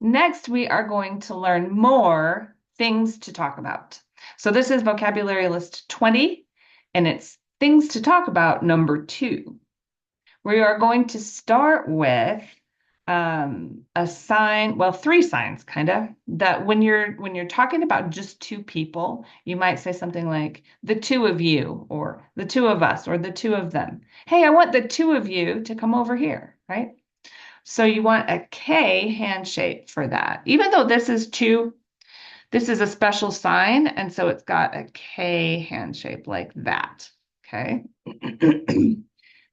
Next, we are going to learn more things to talk about. So this is vocabulary list 20, and it's things to talk about number 2. We are going to start with a sign, well, 3 signs kind of, that when you're talking about just 2 people, you might say something like the 2 of you, or the 2 of us, or the 2 of them. Hey, I want the 2 of you to come over here, right? So you want a K handshake for that. Even though this is 2, this is a special sign, and so it's got a K handshake like that. Okay.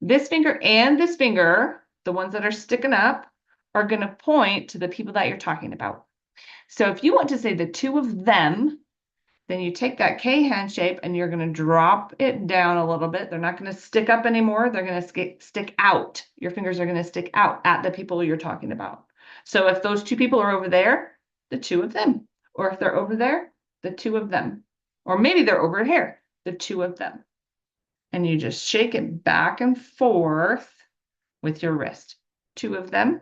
This finger and this finger, the ones that are sticking up, are going to point to the people that you're talking about. So if you want to say the 2 of them, then you take that K hand shape and you're going to drop it down a little bit. They're not going to stick up anymore. They're going to stick out. Your fingers are going to stick out at the people you're talking about. So if those 2 people are over there, the 2 of them. Or if they're over there, the 2 of them. Or maybe they're over here, the 2 of them. And you just shake it back and forth with your wrist. 2 of them,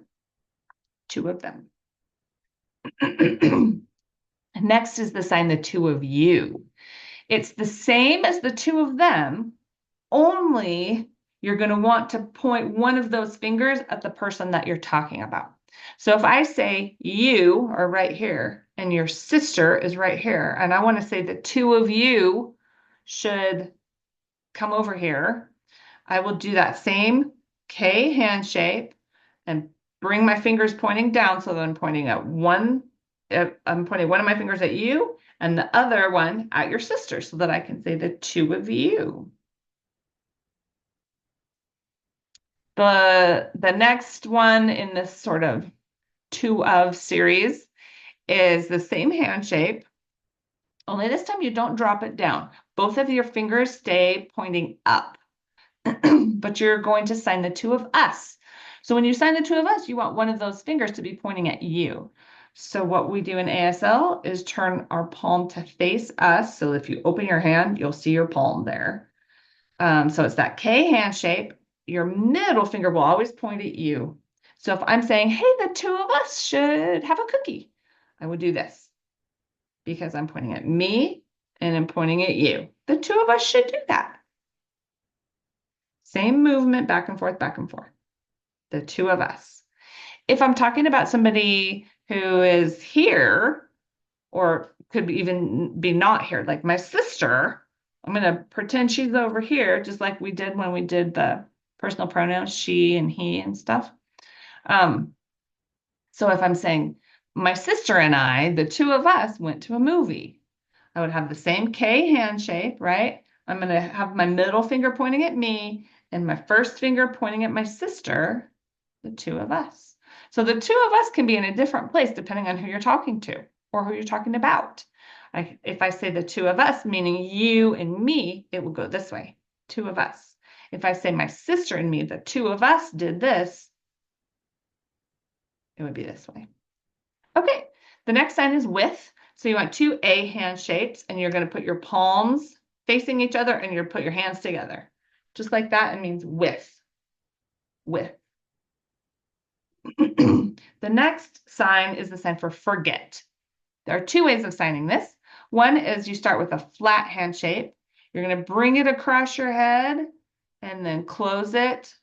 2 of them. Next is the sign, the 2 of you. It's the same as the 2 of them, only you're going to want to point one of those fingers at the person that you're talking about. So if I say you are right here and your sister is right here, and I want to say the 2 of you should come over here, I will do that same K hand shape and bring my fingers pointing down so that I'm pointing at one. I'm pointing one of my fingers at you and the other one at your sister so that I can say the 2 of you. The next one in this sort of 2 of series is the same hand shape, only this time you don't drop it down. Both of your fingers stay pointing up, but you're going to sign the 2 of us. So when you sign the 2 of us, you want one of those fingers to be pointing at you. So what we do in ASL is turn our palm to face us. So if you open your hand, you'll see your palm there. So it's that K hand shape. Your middle finger will always point at you. So if I'm saying, hey, the 2 of us should have a cookie, I would do this because I'm pointing at me and I'm pointing at you. The 2 of us should do that. Same movement, back and forth, back and forth. The 2 of us. If I'm talking about somebody who is here, or could even be not here, like my sister, I'm going to pretend she's over here, just like we did when we did the personal pronouns, she and he and stuff. So if I'm saying my sister and I, the 2 of us went to a movie, I would have the same K hand shape, right? I'm going to have my middle finger pointing at me and my first finger pointing at my sister, the 2 of us. So the 2 of us can be in a different place depending on who you're talking to or who you're talking about. If I say the 2 of us, meaning you and me, it will go this way, 2 of us. If I say my sister and me, the 2 of us did this, it would be this way. Okay, the next sign is with. So you want 2 A hand shapes, and you're going to put your palms facing each other, and you're put your hands together. Just like that, it means with. With. The next sign is the sign for forget. There are 2 ways of signing this. One is you start with a flat hand shape. You're going to bring it across your head and then close it.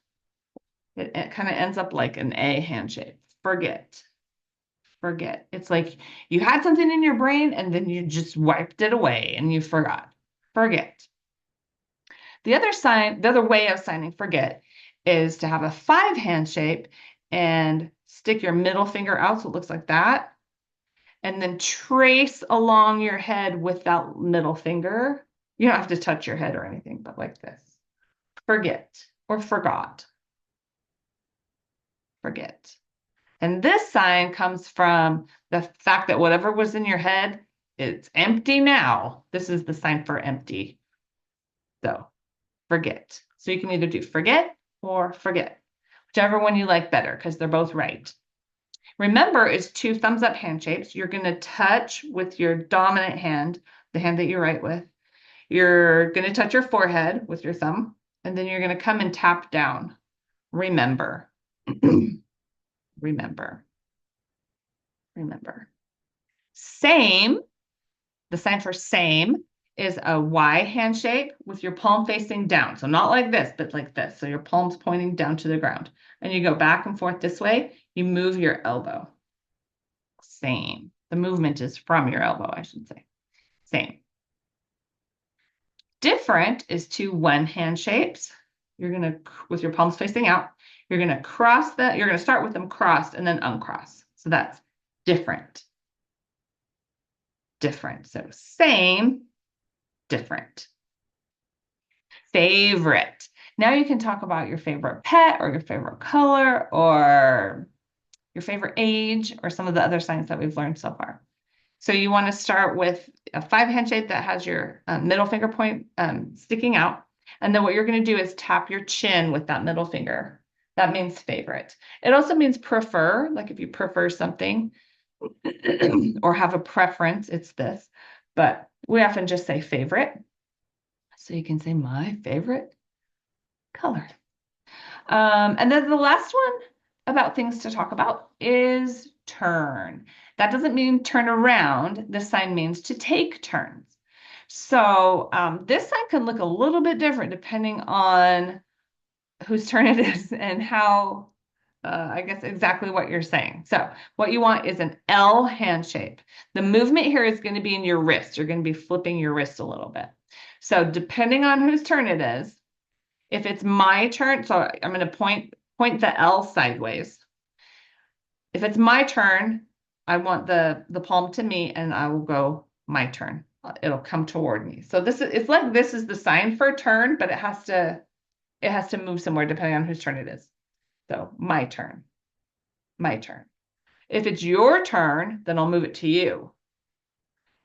It kind of ends up like an A hand shape. Forget. Forget. It's like you had something in your brain and then you just wiped it away and you forgot. Forget. The other way of signing forget is to have a 5 hand shape and stick your middle finger out so it looks like that. And then trace along your head with that middle finger. You don't have to touch your head or anything, but like this. Forget or forgot. Forget. And this sign comes from the fact that whatever was in your head, it's empty now. This is the sign for empty. So forget. So you can either do forget or forget, whichever one you like better, because they're both right. Remember, it's 2 thumbs up hand shapes. You're going to touch with your dominant hand, the hand that you write with. You're going to touch your forehead with your thumb, and then you're going to come and tap down. Remember. Remember. remember. Same, the sign for same is a Y handshake with your palm facing down. So not like this, but like this. So your palm's pointing down to the ground. And you go back and forth this way, you move your elbow. Same. The movement is from your elbow, I should say. Same. Different is two one hand shapes. You're going to, with your palms facing out, you're going to cross that. You're going to start with them crossed and then uncross. So that's different. Different. So same, different. Favorite. Now you can talk about your favorite pet or your favorite color or your favorite age or some of the other signs that we've learned so far. So you want to start with a 5 handshake that has your middle finger point sticking out. And then what you're going to do is tap your chin with that middle finger. That means favorite. It also means prefer, like if you prefer something or have a preference, it's this. But we often just say favorite. So you can say my favorite color. And then the last one about things to talk about is turn. That doesn't mean turn around. This sign means to take turns. So this sign can look a little bit different depending on whose turn it is and how, I guess, exactly what you're saying. So what you want is an L hand shape. The movement here is going to be in your wrist. You're going to be flipping your wrist a little bit. So depending on whose turn it is, if it's my turn, so I'm going to point the L sideways. If it's my turn, I want the palm to me and I will go my turn. It'll come toward me. So it's like this is the sign for turn, but it has to move somewhere depending on whose turn it is. So my turn, my turn. If it's your turn, then I'll move it to you.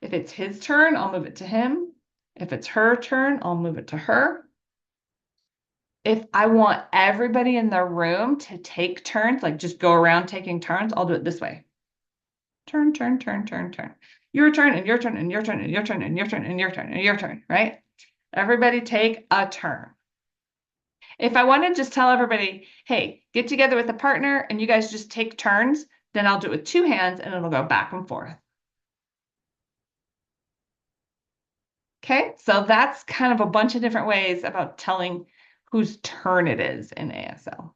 If it's his turn, I'll move it to him. If it's her turn, I'll move it to her. If I want everybody in the room to take turns, like just go around taking turns, I'll do it this way. Turn, turn, turn, turn, turn. Your turn and your turn and your turn and your turn and your turn and your turn and your turn, right? Everybody take a turn. If I want to just tell everybody, hey, get together with a partner and you guys just take turns, then I'll do it with 2 hands and it'll go back and forth. Okay, so that's kind of a bunch of different ways about telling whose turn it is in ASL.